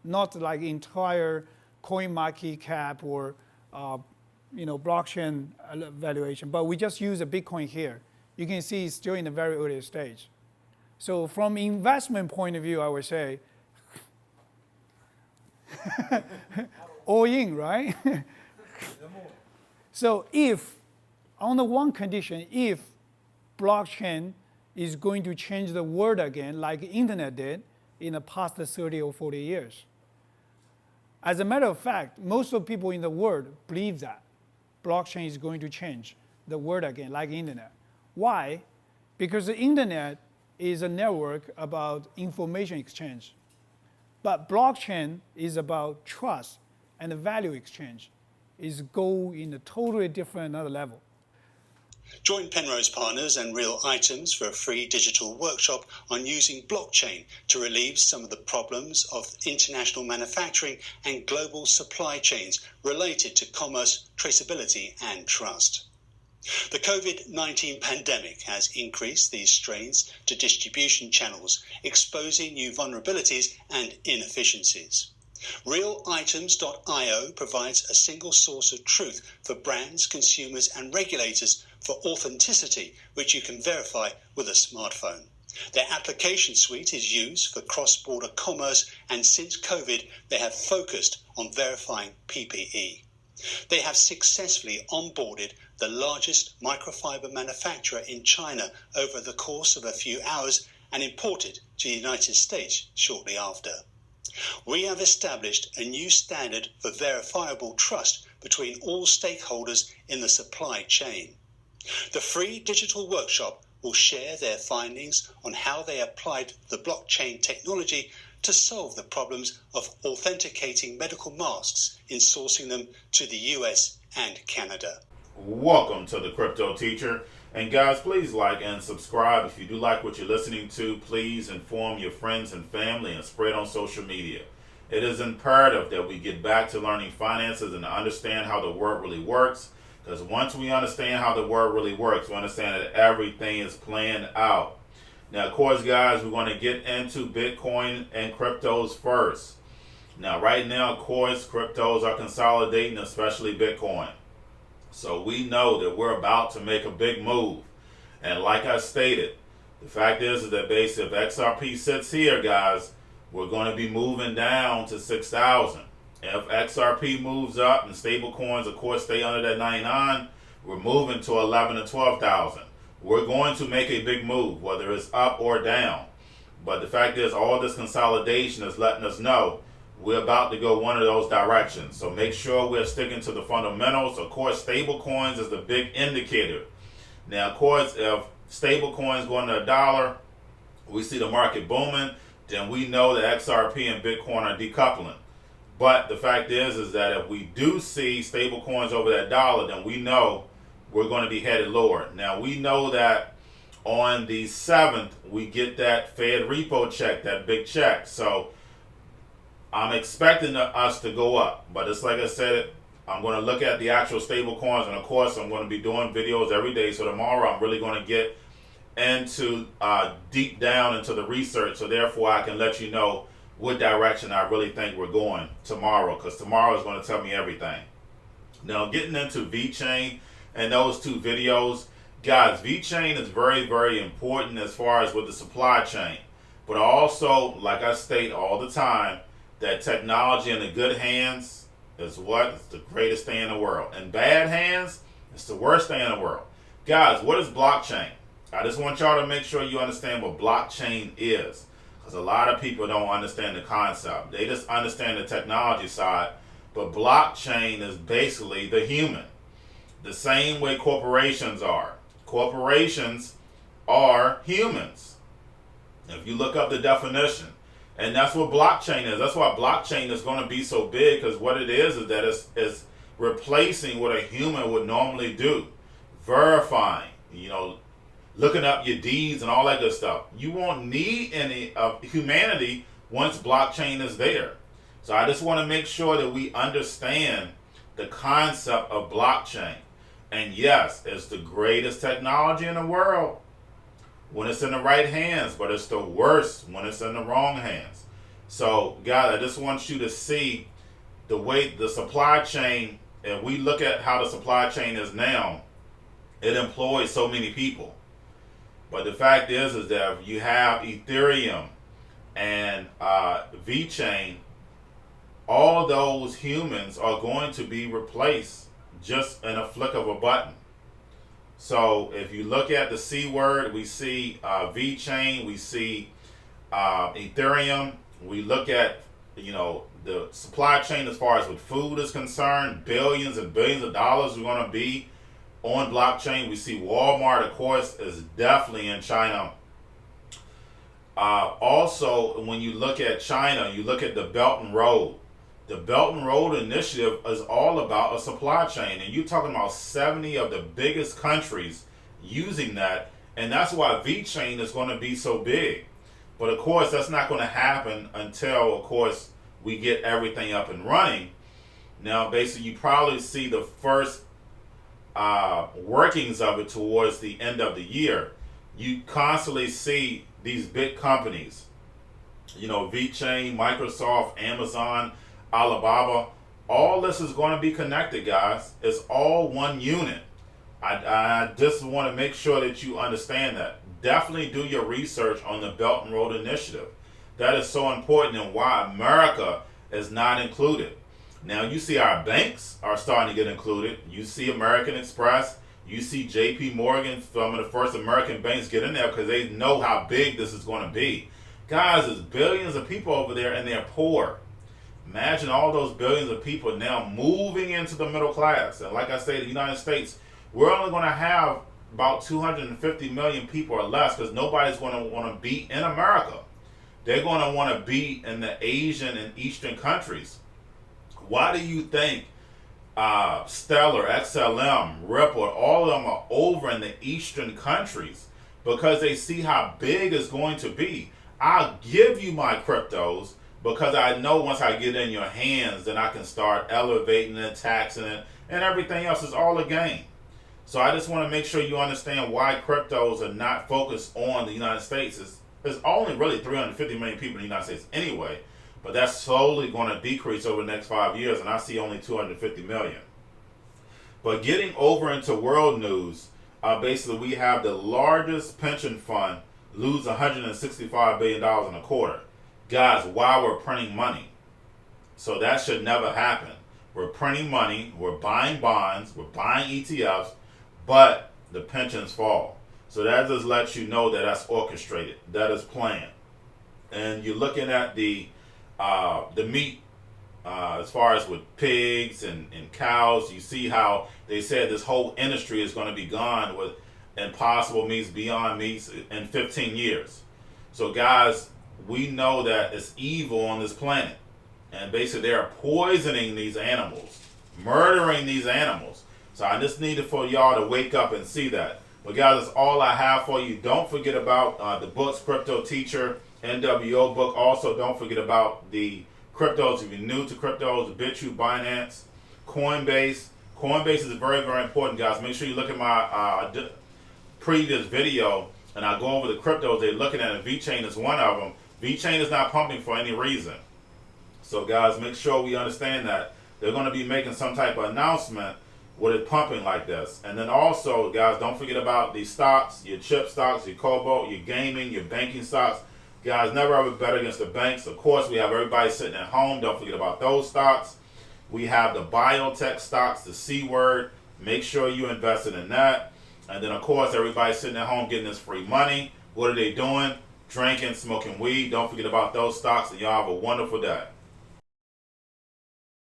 not like entire coin market cap or blockchain valuation, but we just use a Bitcoin here. You can see it's still in a very early stage. So from investment point of view, I would say, all in, right? So if, on the one condition, if blockchain is going to change the world again, like internet did in the past 30 or 40 years. As a matter of fact, most of the people in the world believe that blockchain is going to change the world again, like internet. Why? Because the internet is a network about information exchange. But blockchain is about trust and value exchange. Is go in a totally different another level. Join Penrose Partners and Real Items for a free digital workshop on using blockchain to relieve some of the problems of international manufacturing and global supply chains related to commerce, traceability and trust. The COVID-19 pandemic has increased these strains to distribution channels, exposing new vulnerabilities and inefficiencies. RealItems.io provides a single source of truth for brands, consumers and regulators for authenticity, which you can verify with a smartphone. Their application suite is used for cross-border commerce, and since COVID, they have focused on verifying PPE. They have successfully onboarded the largest microfiber manufacturer in China over the course of a few hours and imported to the United States shortly after. We have established a new standard for verifiable trust between all stakeholders in the supply chain. The free digital workshop will share their findings on how they applied the blockchain technology to solve the problems of authenticating medical masks in sourcing them to the US and Canada. Welcome to the Cryptoteacher. And guys, please like and subscribe. If you do like what you're listening to, please inform your friends and family and spread on social media. It is imperative that we get back to learning finances and understand how the world really works. Because once we understand how the world really works, we understand that everything is planned out. Now, of course, guys, we're going to get into Bitcoin and cryptos first. Now, right now, of course, cryptos are consolidating, especially Bitcoin. So we know that we're about to make a big move. And like I stated, the fact is that basically if XRP sits here, guys, we're going to be moving down to 6,000. If XRP moves up and stable coins, of course, stay under that 99, we're moving to 11 to 12,000. We're going to make a big move, whether it's up or down. But the fact is, all this consolidation is letting us know we're about to go one of those directions. So make sure we're sticking to the fundamentals. Of course, stable coins is the big indicator. Now, of course, if stable coins going to $1, we see the market booming, then we know that XRP and Bitcoin are decoupling. But the fact is that if we do see stable coins over that $1, then we know we're going to be headed lower. Now, we know that on the 7th, we get that Fed repo check, that big check. So I'm expecting us to go up. But it's like I said, I'm going to look at the actual stable coins. And of course, I'm going to be doing videos every day. So tomorrow, I'm really going to get into deep down into the research. So therefore, I can let you know what direction I really think we're going tomorrow. Because tomorrow is going to tell me everything. Now, getting into Vechain and those two videos, guys, Vechain is very, very important as far as with the supply chain. But also, like I state all the time, that technology in the good hands is what? It's the greatest thing in the world. In bad hands, it's the worst thing in the world. Guys, what is blockchain? I just want y'all to make sure you understand what blockchain is. Because a lot of people don't understand the concept. They just understand the technology side. But blockchain is basically the human. The same way corporations are. Corporations are humans. If you look up the definition, and that's what blockchain is. That's why blockchain is going to be so big, because what it is that it's replacing what a human would normally do. Verifying, looking up your deeds and all that good stuff. You won't need any of humanity once blockchain is there. So I just want to make sure that we understand the concept of blockchain. And yes, it's the greatest technology in the world when it's in the right hands, but it's the worst when it's in the wrong hands. So, guys, I just want you to see the way the supply chain, if we look at how the supply chain is now, it employs so many people. But the fact is that you have Ethereum and Vechain, all those humans are going to be replaced just in a flick of a button. So if you look at the C word, we see Vechain, we see Ethereum. We look at, the supply chain as far as with food is concerned, billions and billions of dollars are going to be on blockchain. We see Walmart, of course, is definitely in China. Also, when you look at China, you look at the Belt and Road. The Belt and Road Initiative is all about a supply chain. And you're talking about 70 of the biggest countries using that. And that's why Vechain is going to be so big. But of course, that's not going to happen until, of course, we get everything up and running. Now, basically, you probably see the first workings of it towards the end of the year. You constantly see these big companies, Vechain, Microsoft, Amazon, Alibaba, all this is going to be connected, guys. It's all one unit. I just want to make sure that you understand that. Definitely do your research on the Belt and Road Initiative. That is so important, and why America is not included. Now, you see our banks are starting to get included. You see American Express. You see JP Morgan, some of the first American banks get in there because they know how big this is going to be. Guys, there's billions of people over there and they're poor. Imagine all those billions of people now moving into the middle class. And like I say, the United States, we're only going to have about 250 million people or less because nobody's going to want to be in America. They're going to want to be in the Asian and Eastern countries. Why do you think Stellar, XLM, Ripple, all of them are over in the Eastern countries? Because they see how big it's going to be. I'll give you my cryptos because I know once I get in your hands, then I can start elevating it, taxing it, and everything else is all a game. So I just want to make sure you understand why cryptos are not focused on the United States. There's only really 350 million people in the United States anyway, but that's slowly going to decrease over the next 5 years, and I see only 250 million. But getting over into world news, basically we have the largest pension fund lose $165 billion in a quarter. Guys, why we're printing money? So that should never happen. We're printing money, we're buying bonds, we're buying ETFs, but the pensions fall. So that just lets you know that that's orchestrated, that is planned. And you're looking at the meat, as far as with pigs and cows, you see how they said this whole industry is going to be gone with Impossible Meats, Beyond Meats in 15 years. So guys, we know that it's evil on this planet. And basically they're poisoning these animals, murdering these animals. So I just needed for y'all to wake up and see that. But guys, that's all I have for you. Don't forget about the books, Cryptoteacher, NWO book. Also, don't forget about the cryptos. If you're new to cryptos, Bitrue, Binance, Coinbase. Coinbase is very, very important, guys. Make sure you look at my previous video, and I'll go over the cryptos they're looking at, and Vechain is one of them. Vechain is not pumping for any reason. So, guys, make sure we understand that. They're going to be making some type of announcement with it pumping like this. And then also, guys, don't forget about the stocks, your chip stocks, your cobalt, your gaming, your banking stocks. Guys, never ever bet against the banks. Of course, we have everybody sitting at home. Don't forget about those stocks. We have the biotech stocks, the C word. Make sure you invested in that. And then, of course, everybody sitting at home getting this free money. What are they doing? Drinking, smoking weed. Don't forget about those stocks, and y'all have a wonderful day.